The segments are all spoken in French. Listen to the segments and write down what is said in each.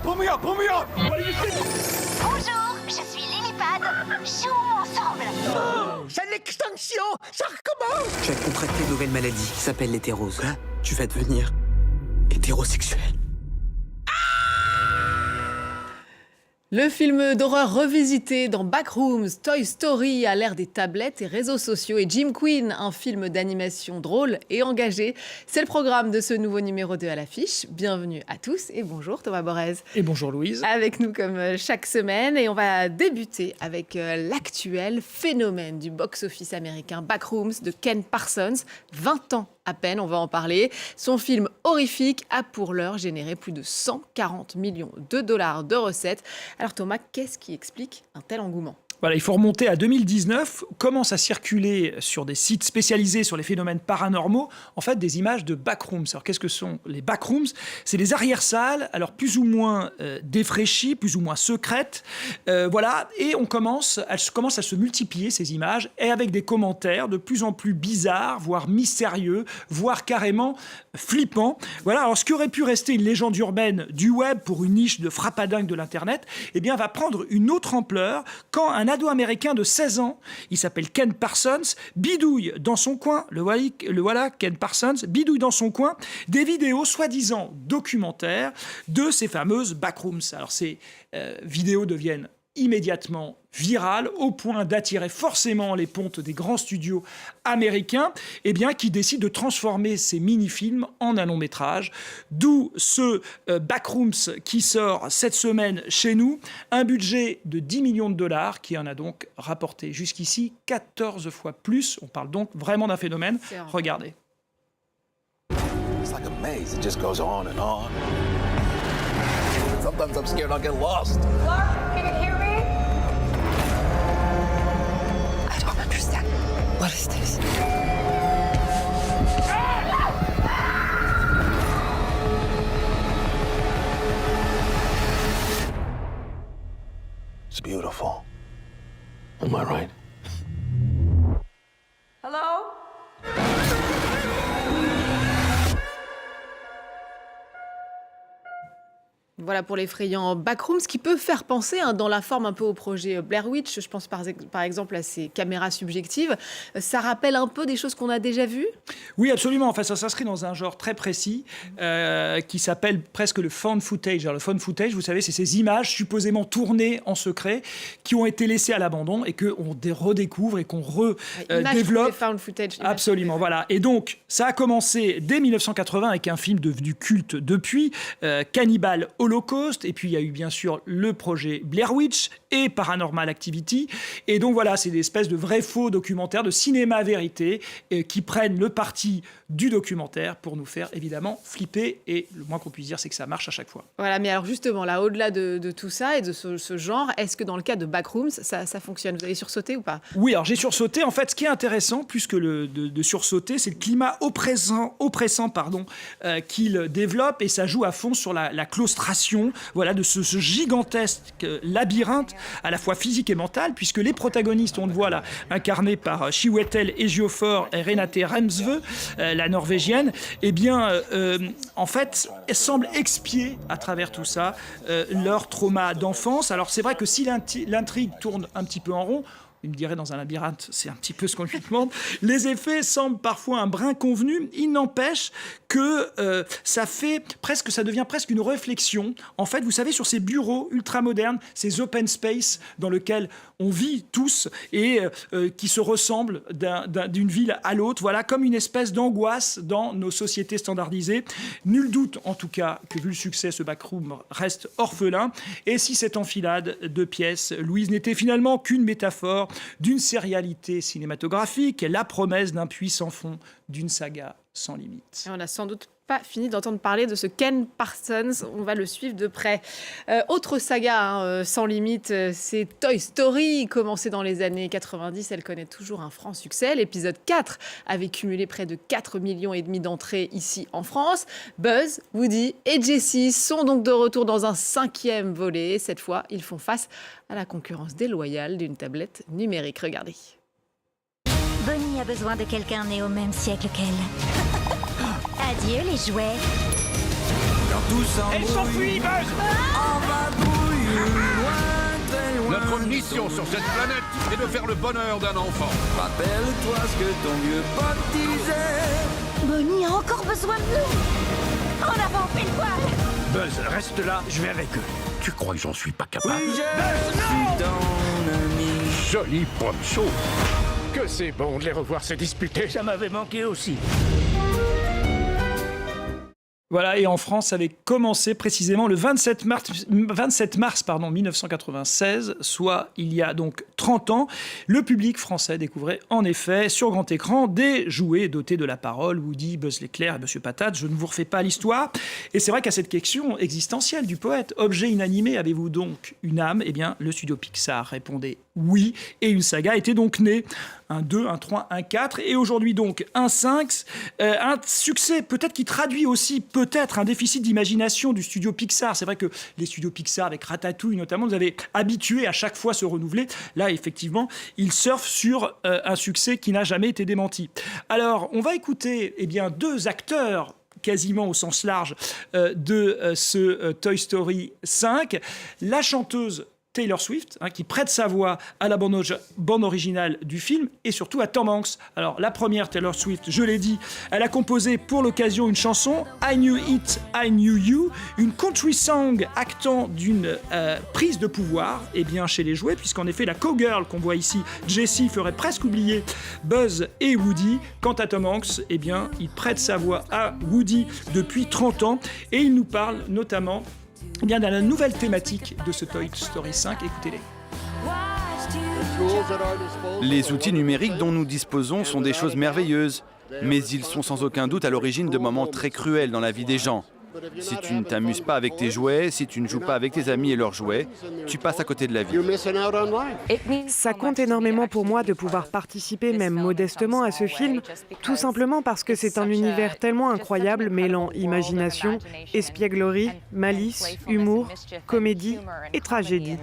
Bonjour, je suis Lilipad. Jouons ensemble. C'est l'extinction. Ça recommence. Tu as contracté une nouvelle maladie qui s'appelle l'hétérose. Tu vas devenir hétérosexuel. Le film d'horreur revisité dans Backrooms, Toy Story à l'ère des tablettes et réseaux sociaux et Jim Queen, un film d'animation drôle et engagé. C'est le programme de ce nouveau numéro 2 à l'affiche. Bienvenue à tous et bonjour Thomas Borez. Et bonjour Louise. Avec nous comme chaque semaine et on va débuter avec l'actuel phénomène du box-office américain Backrooms de Ken Parsons, 20 ans à peine, on va en parler. Son film horrifique a pour l'heure généré plus de 140 millions de dollars de recettes. Alors Thomas, qu'est-ce qui explique un tel engouement ? Voilà, il faut remonter à 2019, commence à circuler sur des sites spécialisés sur les phénomènes paranormaux, en fait, des images de backrooms. Alors, qu'est-ce que sont les backrooms ? C'est des arrière-salles, alors plus ou moins défraîchies, plus ou moins secrètes, voilà, et elles commencent à se multiplier, ces images, et avec des commentaires de plus en plus bizarres, voire mystérieux, voire carrément flippants. Voilà, alors ce qui aurait pu rester une légende urbaine du web pour une niche de frappadingue de l'Internet, eh bien, va prendre une autre ampleur quand un ado américain de 16 ans, il s'appelle Ken Parsons, bidouille dans son coin, le voilà, Ken Parsons, bidouille dans son coin des vidéos soi-disant documentaires de ces fameuses backrooms. Alors ces vidéos deviennent immédiatement virales au point d'attirer forcément les pontes des grands studios américains, eh bien, qui décident de transformer ces mini-films en un long métrage. D'où ce Backrooms qui sort cette semaine chez nous, un budget de 10 millions de dollars qui en a donc rapporté jusqu'ici 14 fois plus. On parle donc vraiment d'un phénomène. Regardez. It's like a maze. It just goes on and on. Sometimes I'm scared I'll get lost. Clark, can you hear me? I don't understand. What is this? It's beautiful. Am I right? Hello? Voilà pour l'effrayant Backrooms, qui peut faire penser dans la forme un peu au projet Blair Witch. Je pense par exemple à ces caméras subjectives. Ça rappelle un peu des choses qu'on a déjà vues ? Oui, absolument. Enfin, ça s'inscrit dans un genre très précis qui s'appelle presque le found footage. Alors, le found footage, vous savez, c'est ces images supposément tournées en secret qui ont été laissées à l'abandon et qu'on redécouvre et qu'on redéveloppe. Found footage. Absolument, voilà. Et donc, ça a commencé dès 1980 avec un film devenu culte depuis, Cannibal Holocaust, et puis il y a eu bien sûr le projet Blair Witch et Paranormal Activity, et donc voilà, c'est des espèces de vrais faux documentaires de cinéma vérité qui prennent le parti du documentaire pour nous faire évidemment flipper, et le moins qu'on puisse dire c'est que ça marche à chaque fois. Voilà, mais alors justement là, au-delà de tout ça et de ce genre, est-ce que dans le cas de Backrooms, ça fonctionne ? Vous avez sursauté ou pas ? Oui, alors j'ai sursauté. En fait, ce qui est intéressant, plus que de sursauter, c'est le climat oppressant qu'il développe, et ça joue à fond sur la claustration, voilà, de ce gigantesque labyrinthe à la fois physique et mental, puisque les protagonistes, on le voit là, incarnés par Chiwetel Ejiofor et Renate Reinsve, la norvégienne, eh bien, en fait, semblent expier à travers tout ça leur trauma d'enfance. Alors c'est vrai que si l'intrigue tourne un petit peu en rond, il me dirait dans un labyrinthe, c'est un petit peu ce qu'on lui demande. Les effets semblent parfois un brin convenu. Il n'empêche que ça devient presque une réflexion. En fait, vous savez, sur ces bureaux ultra-modernes, ces open space dans lesquels on vit tous et qui se ressemblent d'une ville à l'autre, voilà, comme une espèce d'angoisse dans nos sociétés standardisées. Nul doute, en tout cas, que vu le succès, ce backroom reste orphelin. Et si cette enfilade de pièces, Louise, n'était finalement qu'une métaphore d'une sérialité cinématographique, la promesse d'un puissant fond, d'une saga sans limite. Et on n'a sans doute pas fini d'entendre parler de ce Ken Parsons, on va le suivre de près. Autre saga sans limite, c'est Toy Story, commencée dans les années 90, elle connaît toujours un franc succès. L'épisode 4 avait cumulé près de 4,5 millions d'entrées ici en France. Buzz, Woody et Jessie sont donc de retour dans un 5e volet. Cette fois, ils font face à la concurrence déloyale d'une tablette numérique. Regardez. Bonnie a besoin de quelqu'un né au même siècle qu'elle. Adieu les jouets. Elle s'enfuit, Buzz! Notre mission sur cette planète est de faire le bonheur d'un enfant. Rappelle-toi ce que ton vieux pote disait. Bonnie a encore besoin de nous. En avant, pile poil. Buzz, reste là, je vais avec eux. Tu crois que j'en suis pas capable? Je suis ton ami. Joli poncho. Que c'est bon de les revoir se disputer. Ça m'avait manqué aussi. Voilà, et en France, ça avait commencé précisément le 27 mars 1996, soit il y a donc 30 ans. Le public français découvrait en effet sur grand écran des jouets dotés de la parole, Woody, Buzz l'éclair et Monsieur Patate. Je ne vous refais pas l'histoire. Et c'est vrai qu'à cette question existentielle du poète, objet inanimé, avez-vous donc une âme? Eh bien, le studio Pixar répondait oui, et une saga était donc née. Un 2, un 3, un 4, et aujourd'hui donc un 5. Un succès peut-être qui traduit aussi peut-être un déficit d'imagination du studio Pixar. C'est vrai que les studios Pixar, avec Ratatouille notamment, nous avaient habitués à chaque fois se renouveler. Là, effectivement, ils surfent sur un succès qui n'a jamais été démenti. Alors, on va écouter deux acteurs quasiment au sens large de ce Toy Story 5. La chanteuse Taylor Swift, qui prête sa voix à la bande originale du film, et surtout à Tom Hanks. Alors, la première, Taylor Swift, je l'ai dit, elle a composé pour l'occasion une chanson, I Knew It, I Knew You, une country song actant d'une prise de pouvoir chez les jouets, puisqu'en effet, la cowgirl qu'on voit ici, Jessie, ferait presque oublier Buzz et Woody. Quant à Tom Hanks, il prête sa voix à Woody depuis 30 ans, et il nous parle notamment dans la nouvelle thématique de ce Toy Story 5, écoutez-les. Les outils numériques dont nous disposons sont des choses merveilleuses, mais ils sont sans aucun doute à l'origine de moments très cruels dans la vie des gens. Si tu ne t'amuses pas avec tes jouets, si tu ne joues pas avec tes amis et leurs jouets, tu passes à côté de la vie. Ça compte énormément pour moi de pouvoir participer, même modestement, à ce film, tout simplement parce que c'est un univers tellement incroyable, mêlant imagination, espièglerie, malice, humour, comédie et tragédie.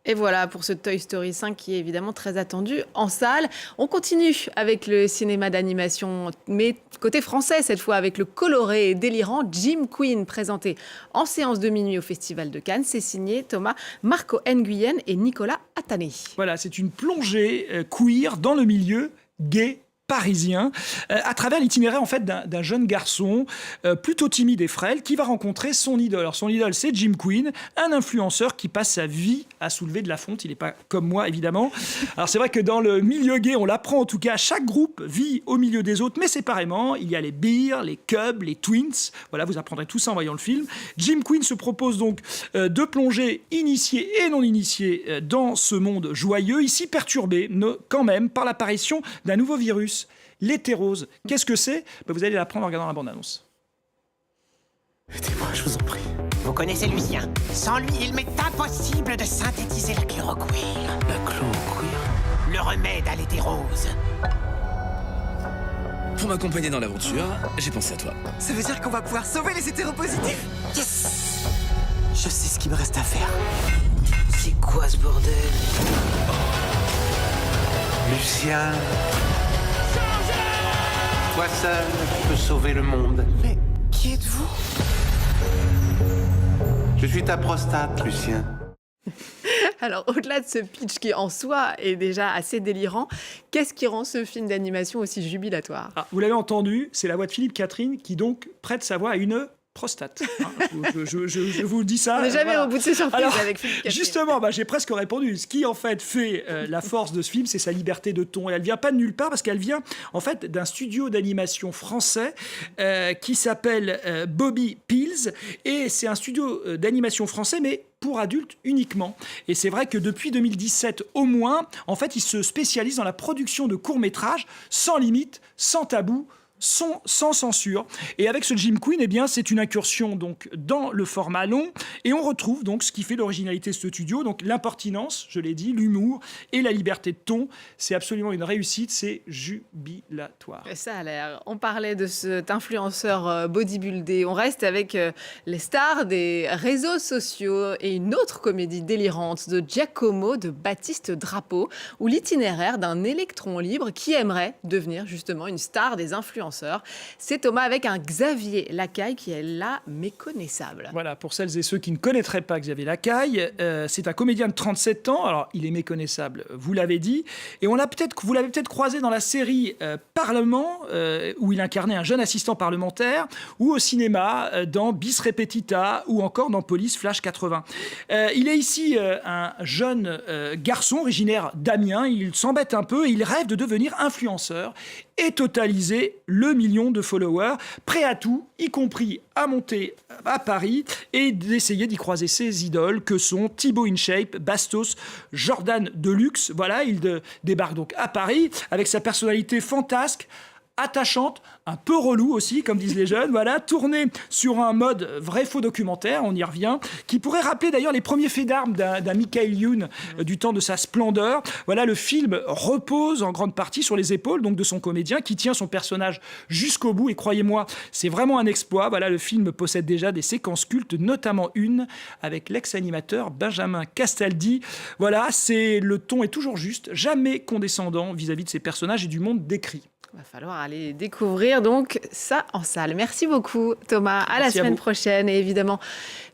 Et voilà pour ce Toy Story 5 qui est évidemment très attendu en salle. On continue avec le cinéma d'animation, mais côté français cette fois, avec le coloré et délirant Jim Queen, présenté en séance de minuit au Festival de Cannes. C'est signé Thomas Marco Nguyen et Nicolas Attané. Voilà, c'est une plongée queer dans le milieu gay parisien, à travers l'itinéraire en fait d'un jeune garçon plutôt timide et frêle qui va rencontrer son idole. Alors son idole, c'est Jim Queen, un influenceur qui passe sa vie à soulever de la fonte. Il n'est pas comme moi, évidemment. Alors c'est vrai que dans le milieu gay, on l'apprend en tout cas, chaque groupe vit au milieu des autres, mais séparément. Il y a les bears, les cubs, les twins. Voilà, vous apprendrez tout ça en voyant le film. Jim Queen se propose donc de plonger initiés et non initiés dans ce monde joyeux, ici perturbé quand même par l'apparition d'un nouveau virus. L'hétérose. Qu'est-ce que c'est? Vous allez l'apprendre en regardant la bande-annonce. Aidez-moi, je vous en prie. Vous connaissez Lucien. Sans lui, il m'est impossible de synthétiser la chloroquine. La chloroquine. Le remède à l'hétérose. Pour m'accompagner dans l'aventure, j'ai pensé à toi. Ça veut dire qu'on va pouvoir sauver les hétéropositifs? Yes! Je sais ce qu'il me reste à faire. C'est quoi ce bordel? Lucien, toi seul peux sauver le monde. Mais qui êtes-vous? Je suis ta prostate, Lucien. Alors, au-delà de ce pitch qui, en soi, est déjà assez délirant, qu'est-ce qui rend ce film d'animation aussi jubilatoire? Vous l'avez entendu, c'est la voix de Philippe Catherine qui donc prête sa voix à une prostate. Je vous dis ça. On n'est jamais voilà. au bout de ces surprises. Alors, avec Philippe Catherine. Justement, j'ai presque répondu. Ce qui en fait fait la force de ce film, c'est sa liberté de ton. Et elle vient pas de nulle part parce qu'elle vient en fait d'un studio d'animation français qui s'appelle Bobby Pills, et c'est un studio d'animation français, mais pour adultes uniquement. Et c'est vrai que depuis 2017 au moins, en fait, ils se spécialisent dans la production de courts-métrages sans limite, sans tabou, sans censure. Et avec ce Jim Queen, c'est une incursion donc dans le format long, et on retrouve donc ce qui fait l'originalité de ce studio, donc l'impertinence, je l'ai dit, l'humour et la liberté de ton. C'est absolument une réussite, c'est jubilatoire. Ça a l'air. On parlait de cet influenceur bodybuildé. On reste avec les stars des réseaux sociaux et une autre comédie délirante de Giacomo de Baptiste Drapeau, où l'itinéraire d'un électron libre qui aimerait devenir justement une star des influenceurs influenceurs. C'est Thomas avec un Xavier Lacaille qui est là méconnaissable. Voilà, pour celles et ceux qui ne connaîtraient pas Xavier Lacaille, c'est un comédien de 37 ans. Alors, il est méconnaissable, vous l'avez dit. Et vous l'avez peut-être croisé dans la série Parlement, où il incarnait un jeune assistant parlementaire, ou au cinéma, dans Bis Repetita, ou encore dans Police Flash 80. Il est ici un jeune garçon originaire d'Amiens. Il s'embête un peu et il rêve de devenir influenceur et totaliser le 1 million de followers, prêt à tout, y compris à monter à Paris et d'essayer d'y croiser ses idoles que sont Thibaut InShape, Bastos, Jordan Deluxe. Voilà, il débarque donc à Paris avec sa personnalité fantasque, attachante, un peu relou aussi, comme disent les jeunes, voilà, tourné sur un mode vrai-faux documentaire, on y revient, qui pourrait rappeler d'ailleurs les premiers faits d'armes d'un Michael Youn du temps de sa splendeur. Voilà, le film repose en grande partie sur les épaules donc de son comédien qui tient son personnage jusqu'au bout et croyez-moi, c'est vraiment un exploit. Voilà, le film possède déjà des séquences cultes, notamment une avec l'ex-animateur Benjamin Castaldi. Voilà, le ton est toujours juste, jamais condescendant vis-à-vis de ses personnages et du monde décrit. Il va falloir aller découvrir donc ça en salle. Merci beaucoup Thomas, à la semaine prochaine et évidemment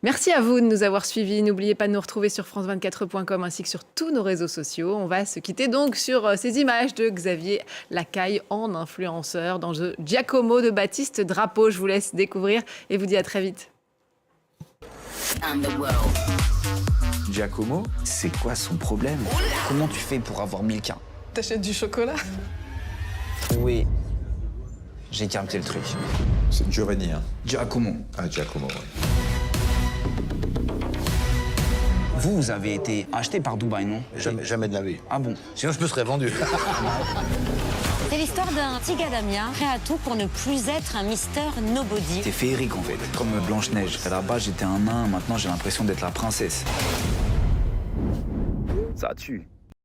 merci à vous de nous avoir suivis. N'oubliez pas de nous retrouver sur france24.com ainsi que sur tous nos réseaux sociaux. On va se quitter donc sur ces images de Xavier Lacaille en influenceur dans The Giacomo de Baptiste Drapeau. Je vous laisse découvrir et vous dis à très vite. Giacomo, c'est quoi son problème? Comment tu fais pour avoir 1000 K? T'achètes du chocolat? Oui, j'ai capté le truc. C'est Giovanni, hein? Giacomo. Ah, Giacomo, oui. Vous avez été acheté par Dubaï, non? Jamais de la vie. Ah bon? Sinon, je me serais vendu. C'est l'histoire d'un petit gars d'Amiens, prêt à tout pour ne plus être un Mr. Nobody. T'es féerique, en fait, comme Blanche-Neige. À la base, j'étais un nain, maintenant j'ai l'impression d'être la princesse. Ça tue.